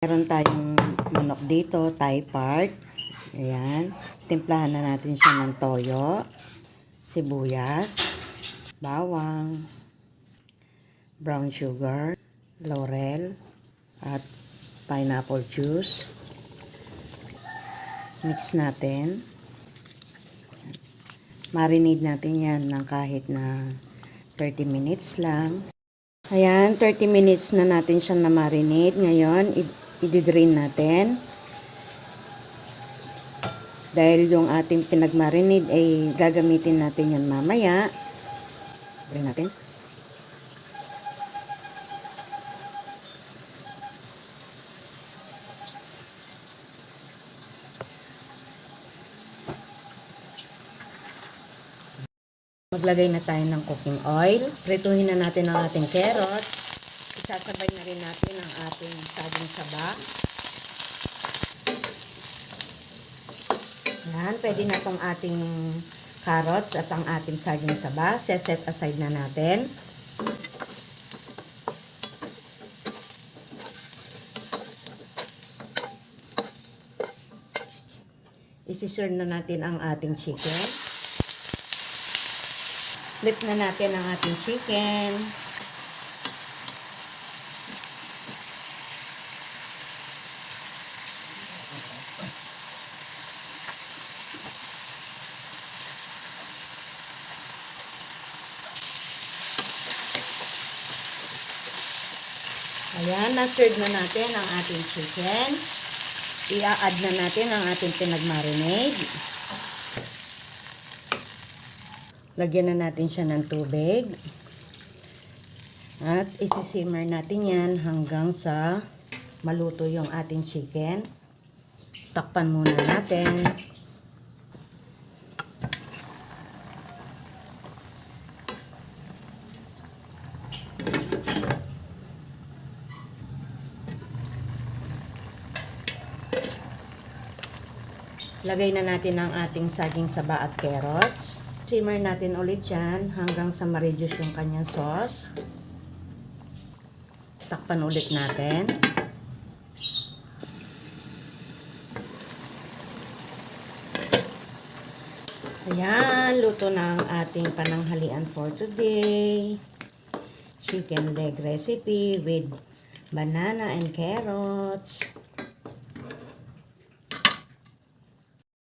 Meron tayong manok dito, Thai part. Ayan. Timplahan na natin siya ng toyo, sibuyas, bawang, brown sugar, laurel, at pineapple juice. Mix natin. Marinate natin yan ng kahit na 30 minutes lang. Ayan, 30 minutes na natin siyang na-marinate. Ngayon, i-drain natin. Dahil yung ating pinag-marinate ay gagamitin natin yan mamaya. Drain natin. Maglagay na tayo ng cooking oil. Prituhin na natin ang ating carrots. Isasabay na rin natin ang ating saging saba. Yan, pwede na itong ating carrots at ang ating saging saba. Set aside na natin. Isi-serve na natin ang ating chicken. Flip na natin ang ating chicken. Ayan, na-serve na natin ang ating chicken. I-add na natin ang ating pinag-marinade. Lagyan na natin siya ng tubig. At isi-simmer natin yan hanggang sa maluto yung ating chicken. Takpan muna natin. Lagay na natin ang ating saging saba at carrots. Simmer natin ulit yan hanggang sa ma-reduce yung kanyang sauce. Takpan ulit natin. Ayan, luto na ang ating pananghalian for today. Chicken leg recipe with banana and carrots.